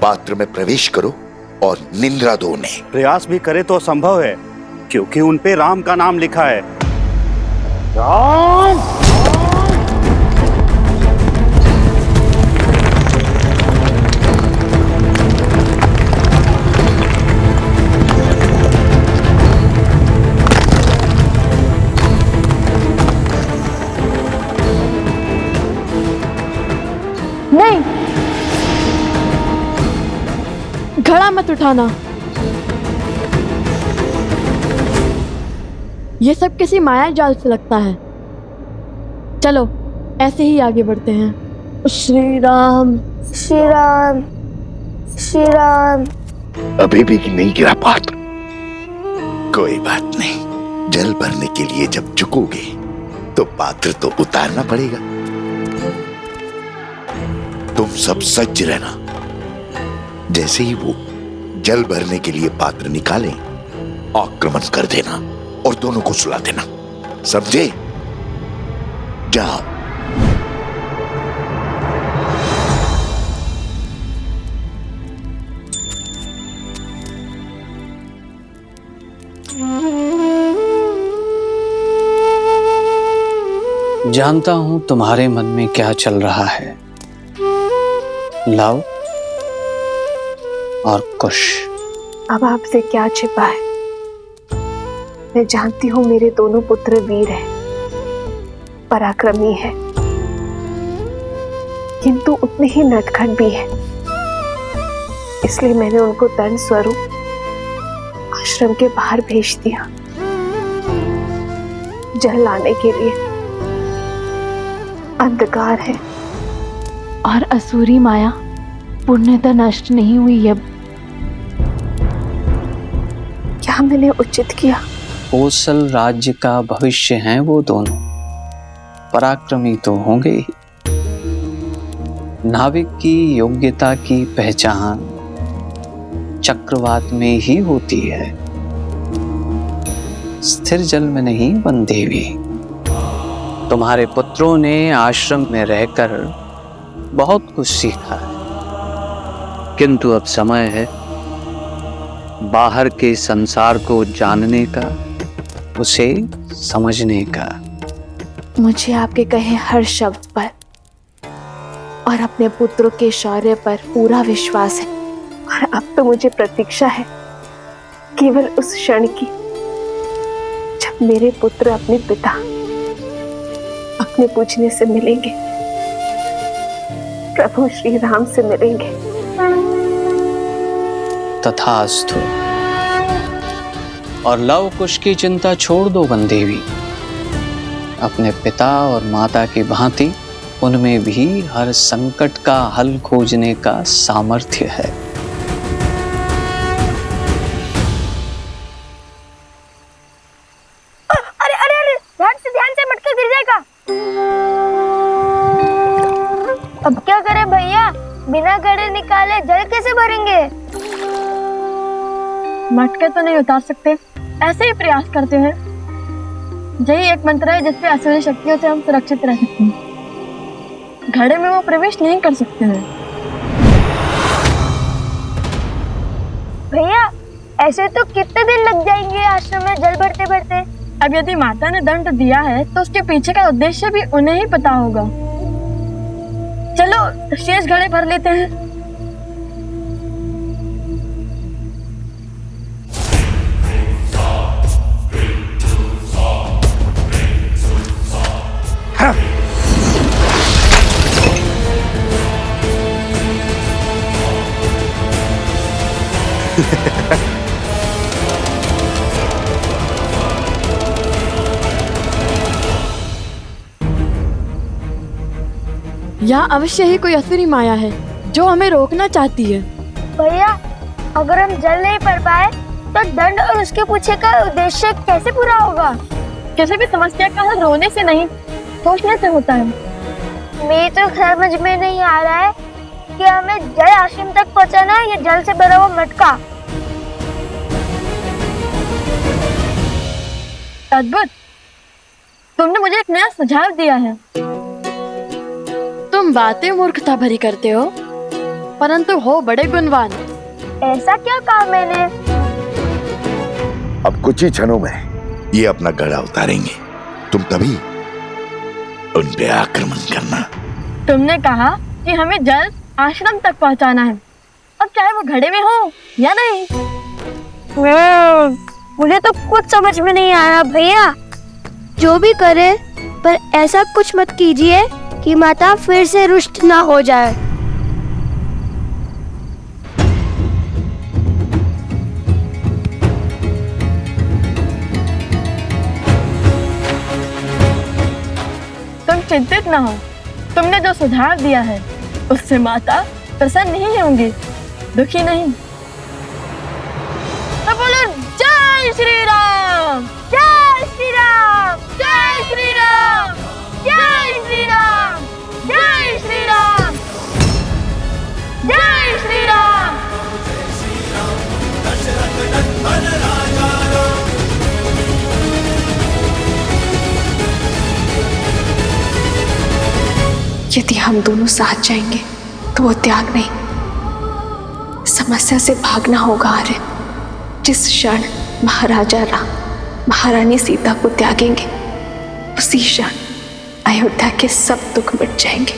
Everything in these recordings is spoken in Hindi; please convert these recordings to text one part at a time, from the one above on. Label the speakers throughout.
Speaker 1: पात्र में प्रवेश करो और निंद्रा दो उन्हें।
Speaker 2: प्रयास भी करे तो संभव है, क्योंकि उन पे राम का नाम लिखा है। राम!
Speaker 3: नहीं, घड़ा मत उठाना। ये सब किसी माया जाल से लगता है। चलो ऐसे ही आगे बढ़ते हैं। श्री राम,
Speaker 4: श्री राम, श्री राम।
Speaker 1: अभी भी नहीं गिरा पात्र। कोई बात नहीं, जल भरने के लिए जब झुकोगे तो पात्र तो उतारना पड़ेगा। तुम सब सज्ज रहना। जैसे ही वो जल भरने के लिए पात्र निकालें, आक्रमण कर देना और दोनों को सुला देना। समझे? जाओ।
Speaker 5: जानता हूं तुम्हारे मन में क्या चल रहा है। लव और कुश।
Speaker 4: अब आपसे क्या छिपा है? मैं जानती हूँ मेरे दोनों पुत्र वीर हैं, पराक्रमी हैं, किंतु उतने ही नटखट भी हैं। इसलिए मैंने उनको दंड स्वरूप आश्रम के बाहर भेज दिया, जल लाने के लिए। अंधकार है
Speaker 3: और असुरी माया पूर्णतः नष्ट नहीं हुई अब।
Speaker 4: क्या मैंने उचित किया?
Speaker 5: कोसल राज्य का भविष्य हैं वो दोनों। पराक्रमी तो होंगे ही। नाविक की योग्यता की पहचान चक्रवात में ही होती है, स्थिर जल में नहीं बंदेवी। तुम्हारे पुत्रों ने आश्रम में रहकर बहुत कुछ सीखा है, किंतु अब समय है बाहर के संसार को जानने का, उसे समझने का।
Speaker 4: मुझे आपके कहे हर शब्द पर और अपने पुत्रों के शौर्य पर पूरा विश्वास है। और अब तो मुझे प्रतीक्षा है केवल उस क्षण की, जब मेरे पुत्र अपने पिता, अपने पूजने से मिलेंगे, प्रभु श्री राम से मिलेंगे।
Speaker 5: तथास्तु। और लव कुश की चिंता छोड़ दो बंदेवी। अपने पिता और माता की भांति उनमें भी हर संकट का हल खोजने का सामर्थ्य है।
Speaker 4: अरे अरे अरे, ध्यान से मटका गिर जाएगा। अब क्या करें भैया? बिना घड़े निकाले जल कैसे भरेंगे?
Speaker 3: मटके तो नहीं उतार सकते, ऐसे ही प्रयास करते हैं। यही एक मंत्र है जिससे असुरी शक्तियों से हम सुरक्षित रह सकते हैं। घड़े में वो प्रवेश नहीं कर सकते हैं।
Speaker 4: भैया, ऐसे तो कितने दिन लग जाएंगे आश्रम में जल भरते भरते?
Speaker 3: अब यदि माता ने दंड दिया है तो उसके पीछे का उद्देश्य भी उन्हें ही पता होगा। चलो शेष घड़े भर लेते हैं। यहाँ अवश्य ही कोई असुरी माया है जो हमें रोकना चाहती है।
Speaker 4: भैया, अगर हम जल नहीं भर पाए तो दंड और उसके पीछे का उद्देश्य कैसे पूरा होगा?
Speaker 3: किसी भी समस्या का हल रोने से नहीं, सोचने से होता है।
Speaker 4: मेरी तो समझ में नहीं आ रहा है कि हमें जल आश्रम तक पहुंचाना है या जल से भरा हुआ मटका।
Speaker 3: अद्भुत, तुमने मुझे एक नया सुझाव दिया है। तुम बातें मूर्खता भरी करते हो, परंतु हो बड़े गुणवान। ऐसा क्या कहा मैंने?
Speaker 1: अब कुछ ही क्षणों में ये अपना गड़ा उतारेंगे। तुम तभी उन पे आक्रमण करना।
Speaker 3: तुमने कहा कि हमें जल्द आश्रम तक पहुंचाना है, अब चाहे वो घड़े में हो या नहीं।
Speaker 6: मुझे तो कुछ समझ में नहीं आया भैया। जो भी करे, पर ऐसा कुछ मत कीजिए कि माता फिर से रुष्ट ना हो जाए।
Speaker 3: तुम चिंतित ना हो, तुमने जो सुझाव दिया है उससे माता प्रसन्न नहीं होंगी, दुखी नहीं। तो बोलो जय श्री राम, जय श्री राम, जय श्री राम, जय श्री राम, जय श्री राम, जय श्री राम।
Speaker 4: यदि हम दोनों साथ जाएंगे तो वो त्याग नहीं, समस्या से भागना होगा आर्य। जिस क्षण महाराजा राम महारानी सीता को त्यागेंगे, उसी क्षण अयोध्या के सब दुख मिट जाएंगे।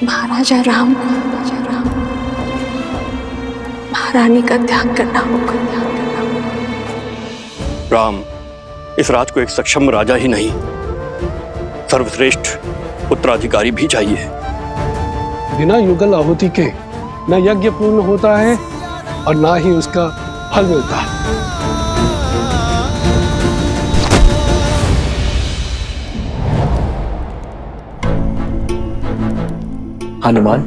Speaker 4: महाराजा राम महारानी का त्याग करना होगा।
Speaker 7: राम इस राज को एक सक्षम राजा ही नहीं, सर्वश्रेष्ठ उत्तराधिकारी भी चाहिए।
Speaker 8: बिना युगल आहुति के न यज्ञ पूर्ण होता है और ना ही उसका फल मिलता है।
Speaker 5: हनुमान,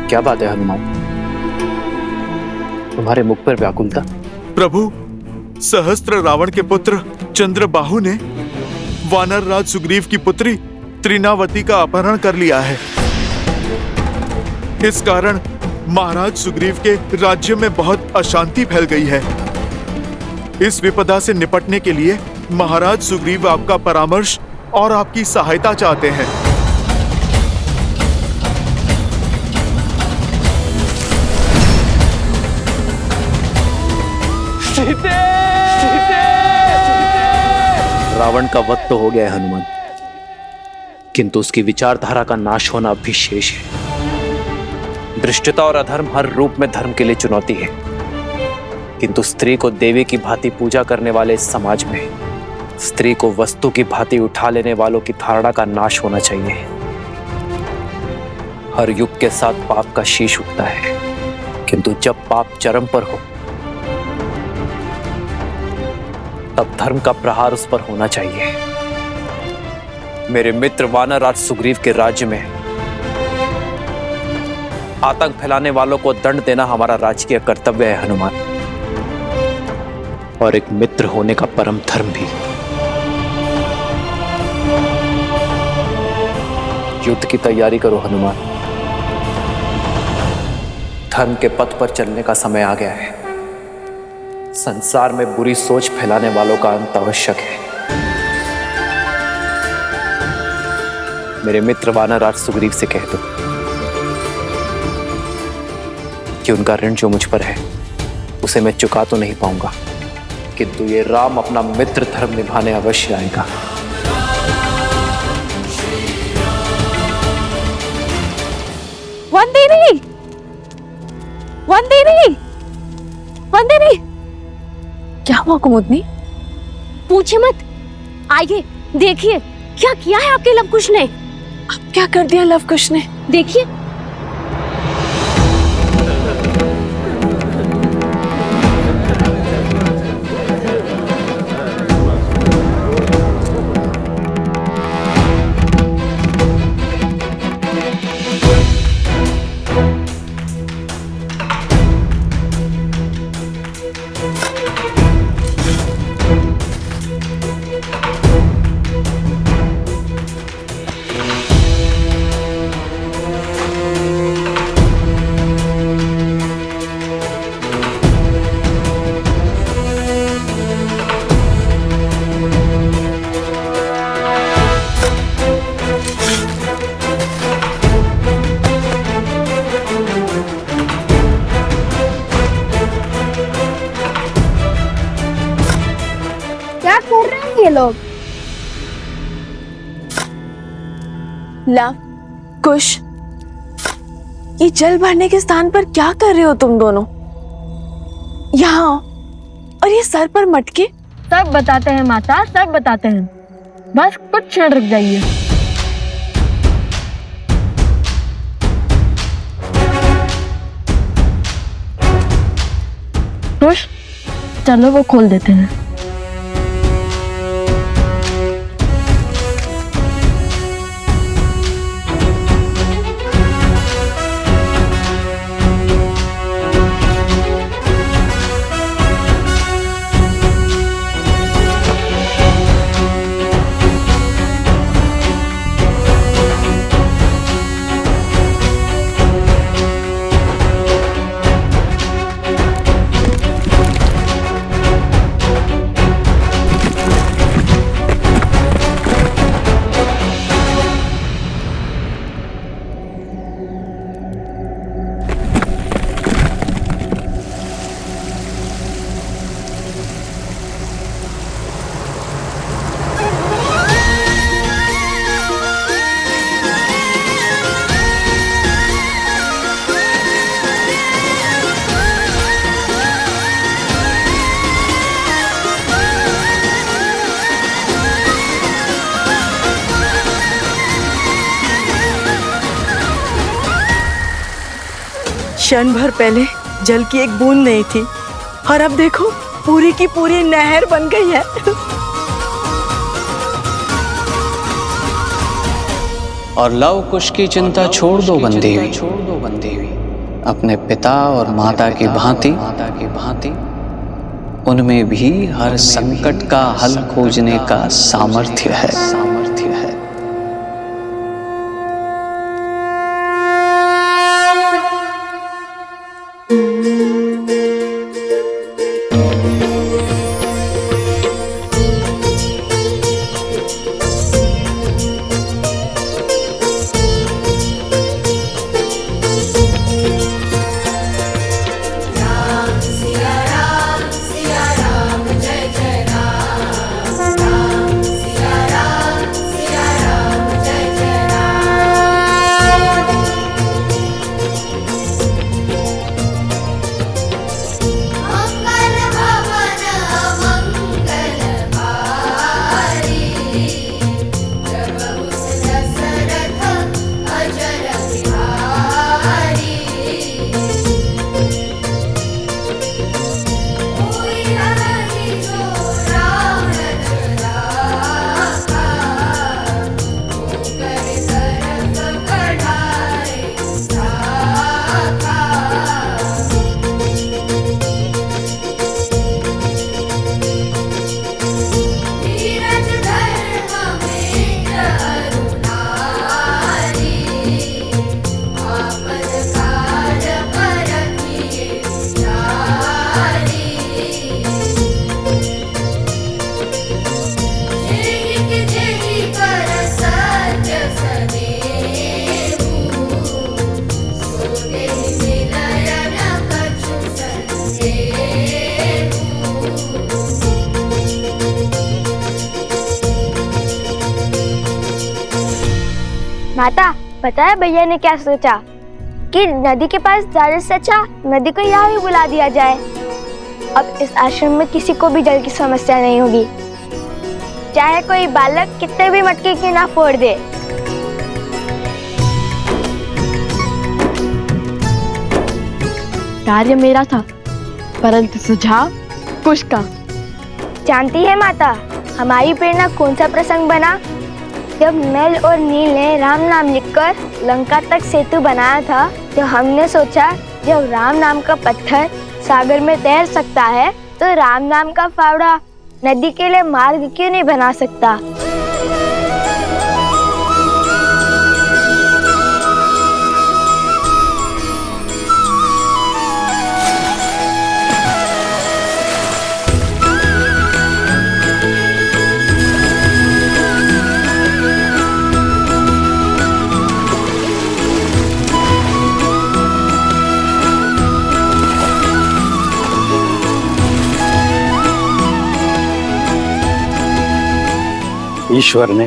Speaker 5: क्या बात है हनुमान, तुम्हारे मुख पर व्याकुलता?
Speaker 9: प्रभु, सहस्त्र रावण के पुत्र चंद्रबाहु ने वानर राज सुग्रीव की पुत्री त्रिनावती का अपहरण कर लिया है। इस कारण महाराज सुग्रीव के राज्य में बहुत अशांति फैल गई है। इस विपदा से निपटने के लिए महाराज सुग्रीव आपका परामर्श और आपकी सहायता चाहते हैं।
Speaker 5: रावण का वध तो हो गया है हनुमान, किंतु उसकी विचारधारा का नाश होना अभी शेष है। धृष्टता और अधर्म हर रूप में धर्म के लिए चुनौती है, किंतु स्त्री को देवी की भांति पूजा करने वाले इस समाज में स्त्री को वस्तु की भांति उठा लेने वालों की धारणा का नाश होना चाहिए। हर युग के साथ पाप का शीश उठता है, किंतु जब पाप चरम पर हो तब धर्म का प्रहार उस पर होना चाहिए। मेरे मित्र वानर राज सुग्रीव के राज्य में आतंक फैलाने वालों को दंड देना हमारा राजकीय कर्तव्य है हनुमान, और एक मित्र होने का परम धर्म भी। युद्ध की तैयारी करो हनुमान, धर्म के पथ पर चलने का समय आ गया है। संसार में बुरी सोच फैलाने वालों का अंत आवश्यक है। मेरे मित्र वानरराज सुग्रीव से कह दो कि उनका ऋण जो मुझ पर है उसे मैं चुका तो नहीं पाऊंगा, किंतु ये राम अपना मित्र धर्म निभाने अवश्य आएगा।
Speaker 6: वंदिनी, वंदिनी, वंदिनी,
Speaker 4: क्या हुआ कुमुदनी?
Speaker 6: पूछे मत, आइए देखिए क्या किया है आपके लवकुश ने।
Speaker 4: अब क्या कर दिया लवकुश ने?
Speaker 6: देखिए। क्या कर रहे हैं ये लोग?
Speaker 4: लव, कुश, ये जल भरने के स्थान पर क्या कर रहे हो तुम दोनों? यहाँ और ये सर पर मटके।
Speaker 3: सब बताते हैं माता, सब बताते हैं। बस कुछ क्षण रुक जाइए। खुश, चलो वो खोल देते हैं।
Speaker 10: क्षण भर पहले जल की एक बूंद नहीं थी और अब देखो पूरी की पूरी नहर बन गई है।
Speaker 5: और लव कुश की चिंता छोड़ दो बंदेवी। अपने पिता और माता की भांति उनमें भी हर संकट का हल खोजने का सामर्थ्य है।
Speaker 6: माता, पता है भैया ने क्या सोचा कि नदी के पास जाने से अच्छा नदी को यहाँ ही बुला दिया जाए। अब इस आश्रम में किसी को भी जल की समस्या नहीं होगी, चाहे कोई बालक कितने भी मटके की ना फोड़ दे।
Speaker 3: कार्य मेरा था, परंतु सुझाव कुश का।
Speaker 6: जानती है माता, हमारी प्रेरणा कौन सा प्रसंग बना? जब नल और नील ने राम नाम लिखकर लंका तक सेतु बनाया था, तो हमने सोचा जब राम नाम का पत्थर सागर में तैर सकता है, तो राम नाम का फावड़ा नदी के लिए मार्ग क्यों नहीं बना सकता?
Speaker 11: ईश्वर ने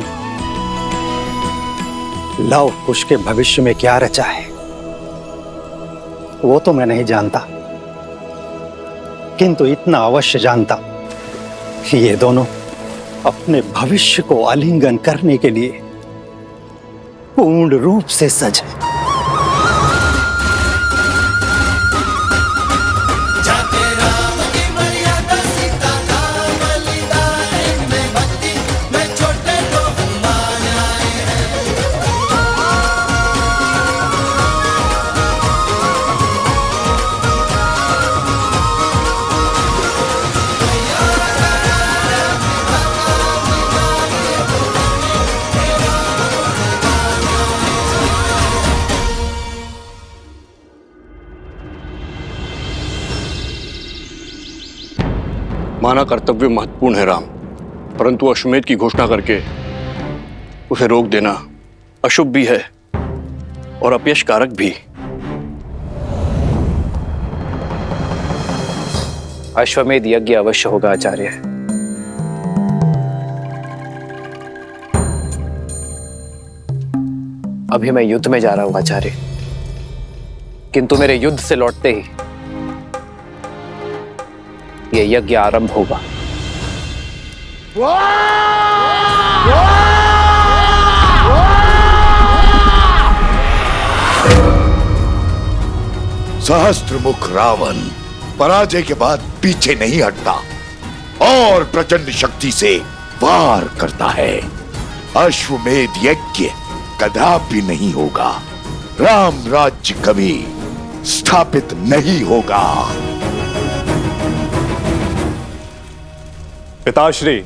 Speaker 11: लव कुश के भविष्य में क्या रचा है वो तो मैं नहीं जानता, किंतु इतना अवश्य जानता कि ये दोनों अपने भविष्य को आलिंगन करने के लिए पूर्ण रूप से सजे।
Speaker 7: माना कर्तव्य महत्वपूर्ण है राम, परंतु अश्वमेध की घोषणा करके उसे रोक देना अशुभ भी है और अपयश कारक भी।
Speaker 5: अश्वमेध यज्ञ अवश्य होगा आचार्य। अभी मैं युद्ध में जा रहा हूं आचार्य, किंतु मेरे युद्ध से लौटते ही ये यज्ञ आरंभ होगा।
Speaker 1: सहस्त्रमुख रावण पराजय के बाद पीछे नहीं हटता और प्रचंड शक्ति से वार करता है। अश्वमेध यज्ञ कदापि नहीं होगा, राम राज्य कभी स्थापित नहीं होगा।
Speaker 12: पिताश्री,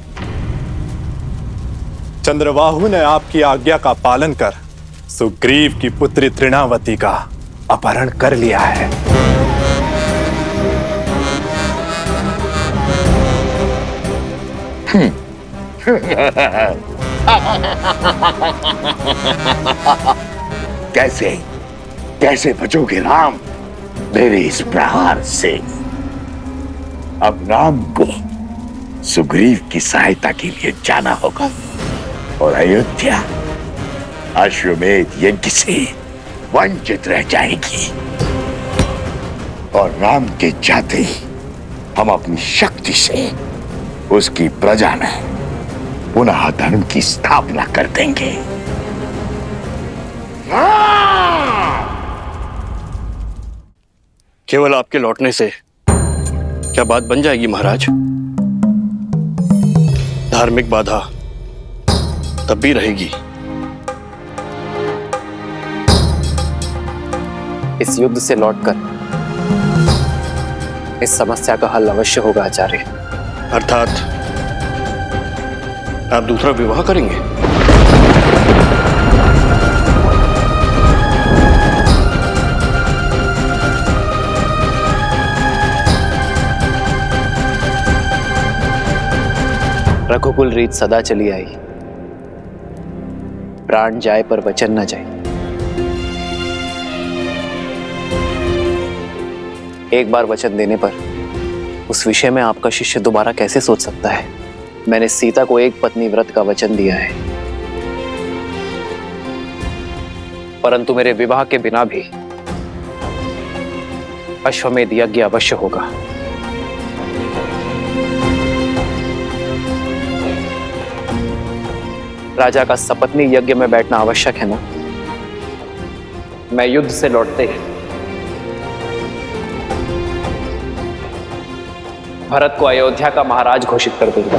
Speaker 12: चंद्रबाहु ने आपकी आज्ञा का पालन कर सुग्रीव की पुत्री तृणावती का अपहरण कर लिया है।
Speaker 1: कैसे कैसे बचोगे राम मेरे इस प्रहार से? अब राम को सुग्रीव की सहायता के लिए जाना होगा और अयोध्या अश्वमेध यज्ञ से वंचित रह जाएगी। और राम के जाते ही हम अपनी शक्ति से उसकी प्रजा में पुनः धर्म की स्थापना कर देंगे।
Speaker 7: केवल आपके लौटने से क्या बात बन जाएगी महाराज? धार्मिक बाधा तब भी रहेगी।
Speaker 5: इस युद्ध से लौटकर इस समस्या का हल अवश्य होगा आचार्य।
Speaker 7: अर्थात आप दूसरा विवाह करेंगे?
Speaker 5: रघुकुल रीत सदा चली आई, प्राण जाए पर वचन न जाए। एक बार वचन देने पर उस विषय में आपका शिष्य दोबारा कैसे सोच सकता है? मैंने सीता को एक पत्नी व्रत का वचन दिया है, परंतु मेरे विवाह के बिना भी अश्वमेध यज्ञ अवश्य होगा। राजा का सपत्नी यज्ञ में बैठना आवश्यक है ना? मैं युद्ध से लौटते ही भरत को अयोध्या का महाराज घोषित कर दूंगा।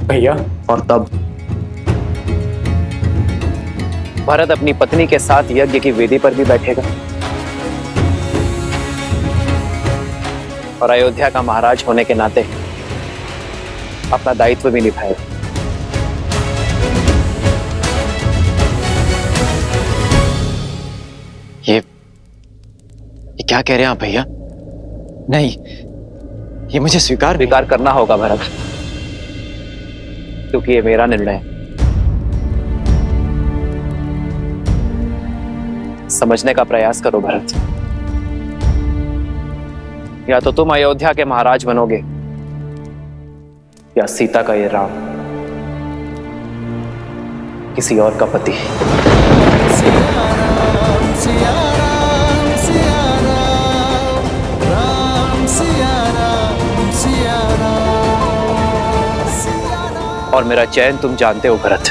Speaker 12: भैया,
Speaker 5: और तब भरत अपनी पत्नी के साथ यज्ञ की वेदी पर भी बैठेगा और अयोध्या का महाराज होने के नाते अपना दायित्व भी निभाएगा।
Speaker 13: ये क्या कह रहे हैं आप भैया? नहीं, ये मुझे स्वीकार
Speaker 5: करना होगा भरत। क्योंकि ये मेरा निर्णय है। समझने का प्रयास करो भरत। या तो तुम अयोध्या के महाराज बनोगे या सीता का ये राम किसी और का पति। और मेरा चयन तुम जानते हो भरत।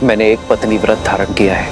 Speaker 5: मैंने एक पत्नी व्रत धारण किया है।